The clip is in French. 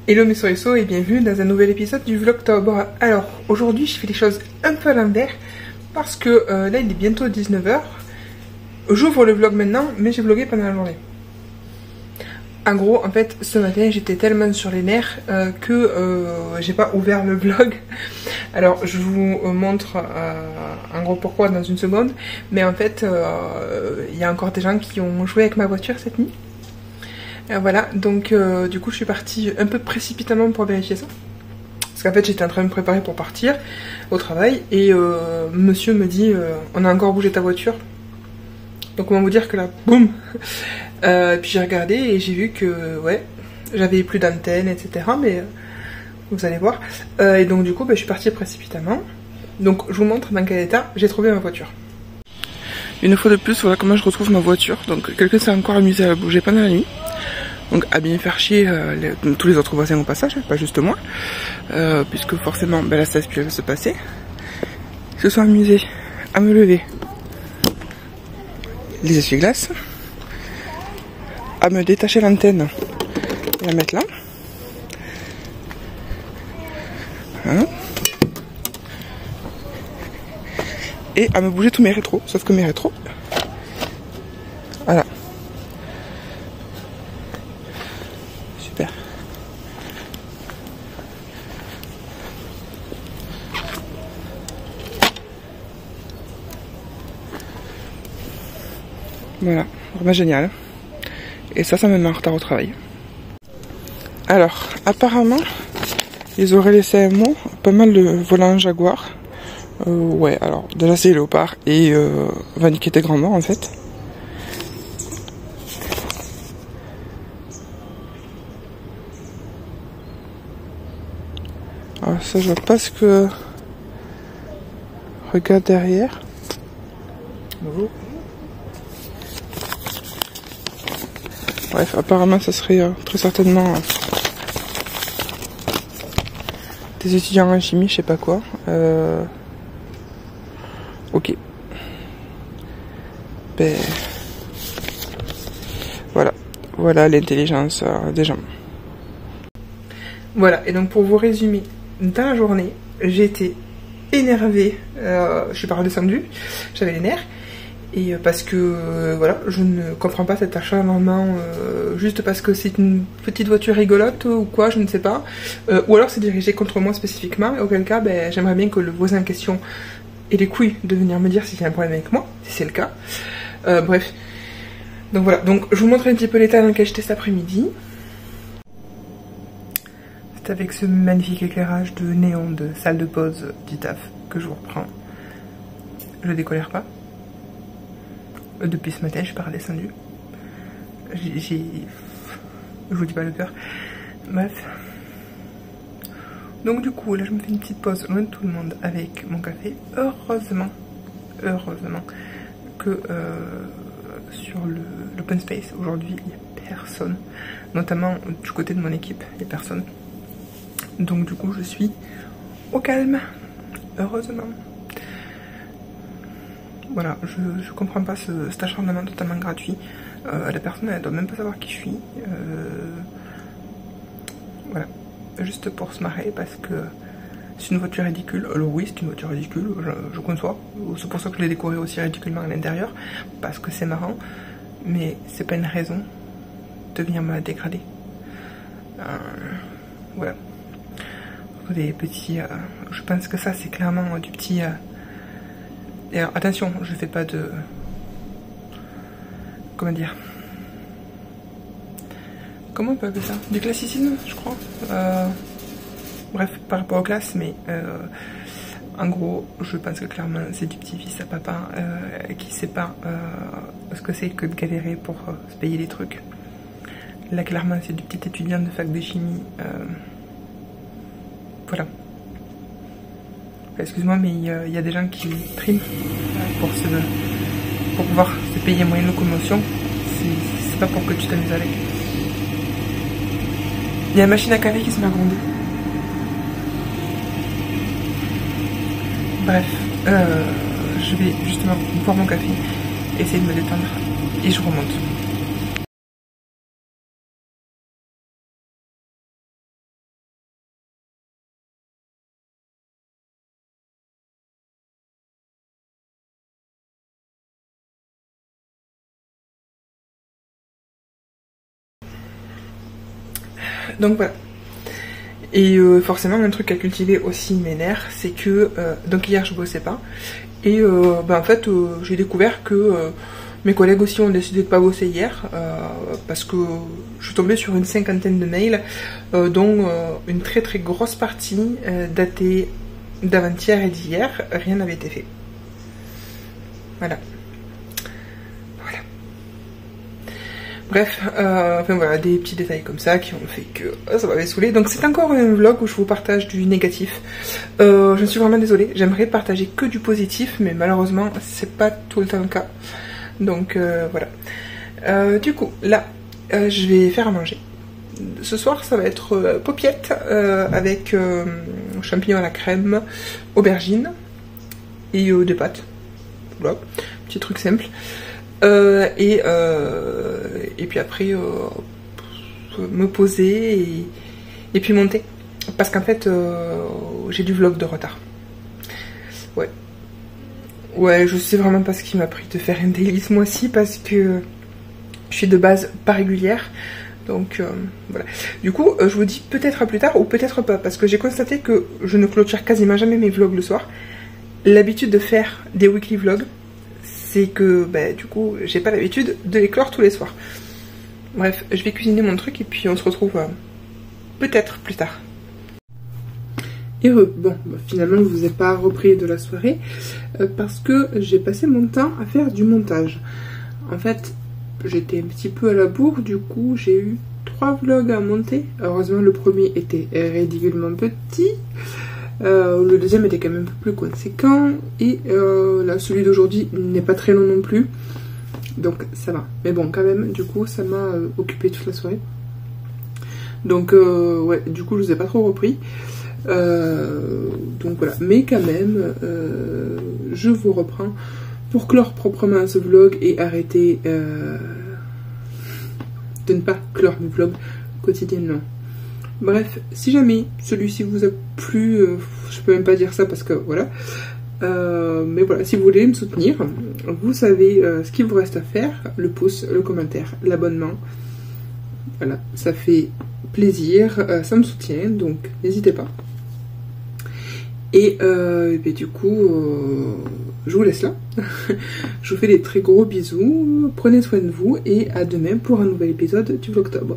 Hello mes soeurs et bienvenue dans un nouvel épisode du Vlogtober. Alors aujourd'hui je fais les choses un peu à l'envers parce que là il est bientôt 19 h. J'ouvre le vlog maintenant mais j'ai vlogué pendant la journée. En gros en fait ce matin j'étais tellement sur les nerfs que j'ai pas ouvert le vlog. Alors je vous montre en gros pourquoi dans une seconde. Mais en fait il y a encore des gens qui ont joué avec ma voiture cette nuit. Voilà, donc du coup je suis partie un peu précipitamment pour vérifier ça. Parce qu'en fait j'étais en train de me préparer pour partir au travail et monsieur me dit on a encore bougé ta voiture. Donc comment vous dire que là, boum. Puis j'ai regardé et j'ai vu que ouais, j'avais plus d'antenne, etc. Mais vous allez voir. Et donc du coup je suis partie précipitamment. Donc je vous montre dans quel état j'ai trouvé ma voiture. Une fois de plus, voilà comment je retrouve ma voiture. Donc quelqu'un s'est encore amusé à la bouger pendant la nuit. Donc à bien faire chier tous les autres voisins au passage, pas juste moi. Puisque forcément la sieste va se passer. Ils se sont amusés à me lever les essuie-glaces, à me détacher l'antenne et la mettre là. Voilà. Et à me bouger tous mes rétros, sauf que mes rétros, voilà. Super. Voilà, vraiment génial. Et ça me met en retard au travail. Alors, apparemment, ils auraient laissé un mot, pas mal de volants Jaguar. Ouais, alors déjà c'est Léopard et Vanny qui était grand mort en fait. Alors ça je vois pas ce que... Regarde derrière. Bonjour. Bref, apparemment ça serait très certainement des étudiants en chimie, je sais pas quoi. Ok. Ben, voilà l'intelligence des gens. Voilà, et donc pour vous résumer, dans la journée, j'ai été énervée, je suis pas redescendue, j'avais les nerfs, et parce que voilà, je ne comprends pas cet achat normalement, juste parce que c'est une petite voiture rigolote ou quoi, je ne sais pas, ou alors c'est dirigé contre moi spécifiquement, et auquel cas ben, j'aimerais bien que le voisin en question ait les couilles de venir me dire si c'est un problème avec moi, si c'est le cas. Bref, donc voilà, donc je vous montre un petit peu l'état dans lequel j'étais cet après-midi. C'est avec ce magnifique éclairage de néon de salle de pause du taf que je vous reprends. Je décolère pas. Depuis ce matin, je suis pas redescendue. Je vous dis pas le cœur. Bref. Donc du coup, là je me fais une petite pause loin de tout le monde avec mon café. Heureusement que sur l'open space aujourd'hui il n'y a personne. Notamment du côté de mon équipe, il n'y a personne. Donc du coup je suis au calme. Heureusement. Voilà, je comprends pas cet acharnement totalement gratuit. La personne elle doit même pas savoir qui je suis. Voilà. Juste pour se marrer parce que c'est une voiture ridicule. Alors oui, c'est une voiture ridicule, je conçois. C'est pour ça que je l'ai décorée aussi ridiculement à l'intérieur. Parce que c'est marrant. Mais c'est pas une raison de venir me la dégrader. Voilà. Des petits... je pense que ça c'est clairement du petit... Et alors, attention, je fais pas de... Comment dire? Comment on peut appeler ça? Du classicisme, je crois. Bref, par rapport aux classes, mais en gros, je pense que clairement c'est du petit-fils à papa qui sait pas ce que c'est que de galérer pour se payer les trucs. Là, clairement, c'est du petit étudiant de fac de chimie. Voilà. Excuse-moi, mais il y a des gens qui triment pour pouvoir se payer un moyen de locomotion. C'est pas pour que tu t'amuses avec. Il y a une machine à café qui se met à gronder. Bref, je vais justement boire mon café, essayer de me détendre et je remonte. Donc voilà. Et forcément, un truc à cultiver aussi mes nerfs, c'est que donc hier je bossais pas et en fait j'ai découvert que mes collègues aussi ont décidé de pas bosser hier parce que je suis tombée sur une 50aine de mails dont une très très grosse partie datée d'avant-hier et d'hier, rien n'avait été fait. Voilà. Bref, enfin voilà, des petits détails comme ça qui ont fait que ça m'avait saoulé. Donc c'est encore un vlog où je vous partage du négatif. Je suis vraiment désolée, j'aimerais partager que du positif, mais malheureusement c'est pas tout le temps le cas. Donc voilà. Du coup, là, je vais faire à manger. Ce soir ça va être paupiette avec champignons à la crème, aubergine et des pâtes. Voilà, petit truc simple. Et puis après me poser et puis monter parce qu'en fait j'ai du vlog de retard. Ouais, je sais vraiment pas ce qui m'a pris de faire un daily ce mois-ci parce que je suis de base pas régulière. Donc voilà. Du coup je vous dis peut-être à plus tard ou peut-être pas parce que j'ai constaté que je ne clôture quasiment jamais mes vlogs le soir. L'habitude de faire des weekly vlogs, c'est que du coup j'ai pas l'habitude de les clore tous les soirs. Bref, je vais cuisiner mon truc et puis on se retrouve peut-être plus tard. Et finalement je vous ai pas repris de la soirée parce que j'ai passé mon temps à faire du montage. En fait j'étais un petit peu à la bourre, du coup j'ai eu 3 vlogs à monter. Heureusement le premier était ridiculement petit. Le deuxième était quand même un peu plus conséquent et là celui d'aujourd'hui n'est pas très long non plus, donc ça va, mais bon quand même du coup ça m'a occupé toute la soirée, donc ouais, du coup je vous ai pas trop repris, donc voilà, mais quand même je vous reprends pour clore proprement ce vlog et arrêter de ne pas clore mes vlogs quotidiennement. Bref, si jamais celui-ci vous a plu, je peux même pas dire ça parce que voilà, mais voilà, si vous voulez me soutenir, vous savez ce qu'il vous reste à faire, le pouce, le commentaire, l'abonnement, voilà, ça fait plaisir, ça me soutient, donc n'hésitez pas. Et du coup, je vous laisse là, je vous fais des très gros bisous, prenez soin de vous et à demain pour un nouvel épisode du Vlogtober.